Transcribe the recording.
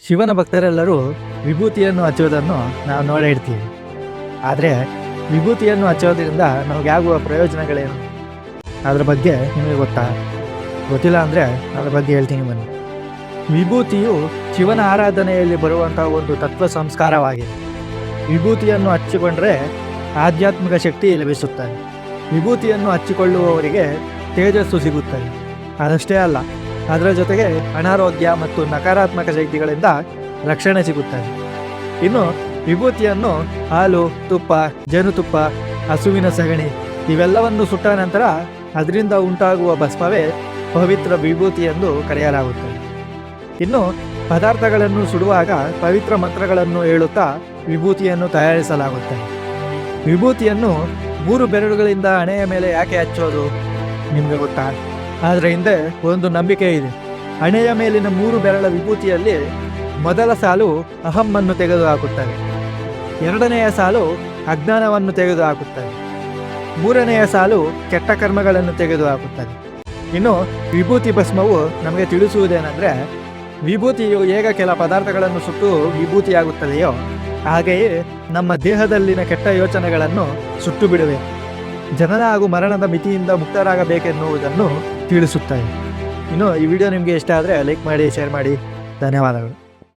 ಶಿವನ ಭಕ್ತರೆಲ್ಲರೂ ವಿಭೂತಿಯನ್ನು ಹಚ್ಚುವುದನ್ನು ನಾವು ನೋಡೇ ಇರ್ತೀವಿ. ಆದರೆ ವಿಭೂತಿಯನ್ನು ಹಚ್ಚೋದ್ರಿಂದ ನಮಗಾಗುವ ಪ್ರಯೋಜನಗಳೇನು, ಅದ್ರ ಬಗ್ಗೆ ನಿಮಗೆ ಗೊತ್ತಿಲ್ಲ ಅಂದರೆ ಅದ್ರ ಬಗ್ಗೆ ಹೇಳ್ತೀನಿ ಬನ್ನಿ. ವಿಭೂತಿಯು ಶಿವನ ಆರಾಧನೆಯಲ್ಲಿ ಬರುವಂತಹ ಒಂದು ತತ್ವ ಸಂಸ್ಕಾರವಾಗಿದೆ. ವಿಭೂತಿಯನ್ನು ಹಚ್ಚಿಕೊಂಡ್ರೆ ಆಧ್ಯಾತ್ಮಿಕ ಶಕ್ತಿ ಲಭಿಸುತ್ತದೆ. ವಿಭೂತಿಯನ್ನು ಹಚ್ಚಿಕೊಳ್ಳುವವರಿಗೆ ತೇಜಸ್ಸು ಸಿಗುತ್ತದೆ. ಅದಷ್ಟೇ ಅಲ್ಲ, ಅದರ ಜೊತೆಗೆ ಅನಾರೋಗ್ಯ ಮತ್ತು ನಕಾರಾತ್ಮಕ ಶಕ್ತಿಗಳಿಂದ ರಕ್ಷಣೆ ಸಿಗುತ್ತದೆ. ಇನ್ನು ವಿಭೂತಿಯನ್ನು ಹಾಲು, ತುಪ್ಪ, ಜೇನುತುಪ್ಪ, ಹಸುವಿನ ಸಗಣಿ ಇವೆಲ್ಲವನ್ನು ಸುಟ್ಟ ನಂತರ ಅದರಿಂದ ಉಂಟಾಗುವ ಭಸ್ಮವೇ ಪವಿತ್ರ ವಿಭೂತಿ ಎಂದು ಕರೆಯಲಾಗುತ್ತದೆ. ಇನ್ನು ಪದಾರ್ಥಗಳನ್ನು ಸುಡುವಾಗ ಪವಿತ್ರ ಮಂತ್ರಗಳನ್ನು ಹೇಳುತ್ತಾ ವಿಭೂತಿಯನ್ನು ತಯಾರಿಸಲಾಗುತ್ತದೆ. ವಿಭೂತಿಯನ್ನು 3 ಬೆರಳುಗಳಿಂದ ಹಣೆಯ ಮೇಲೆ ಯಾಕೆ ಹಚ್ಚೋದು ನಿಮಗೆ ಗೊತ್ತಾ? ಅದರ ಹಿಂದೆ ಒಂದು ನಂಬಿಕೆ ಇದೆ. ಹಣೆಯ ಮೇಲಿನ 3 ಬೆರಳ ವಿಭೂತಿಯಲ್ಲಿ ಮೊದಲ ಸಾಲು ಅಹಮ್ಮನ್ನು ತೆಗೆದುಹಾಕುತ್ತದೆ, 2ನೆಯ ಸಾಲು ಅಜ್ಞಾನವನ್ನು ತೆಗೆದುಹಾಕುತ್ತದೆ, 3ನೆಯ ಸಾಲು ಕೆಟ್ಟ ಕರ್ಮಗಳನ್ನು ತೆಗೆದುಹಾಕುತ್ತದೆ. ಇನ್ನು ವಿಭೂತಿ ಭಸ್ಮವು ನಮಗೆ ತಿಳಿಸುವುದೇನೆಂದರೆ, ವಿಭೂತಿಯು ಹೇಗೆ ಕೆಲ ಪದಾರ್ಥಗಳನ್ನು ಸುಟ್ಟು ವಿಭೂತಿಯಾಗುತ್ತದೆಯೋ ಹಾಗೆಯೇ ನಮ್ಮ ದೇಹದಲ್ಲಿನ ಕೆಟ್ಟ ಯೋಚನೆಗಳನ್ನು ಸುಟ್ಟು ಬಿಡುವೆ, ಜನನ ಹಾಗೂ ಮರಣದ ಮಿತಿಯಿಂದ ಮುಕ್ತರಾಗಬೇಕೆನ್ನುವುದನ್ನು ತಿಳಿಸುತ್ತದೆ. ಇನ್ನು ಈ ವಿಡಿಯೋ ನಿಮಗೆ ಇಷ್ಟ ಆದರೆ ಲೈಕ್ ಮಾಡಿ, ಶೇರ್ ಮಾಡಿ. ಧನ್ಯವಾದಗಳು.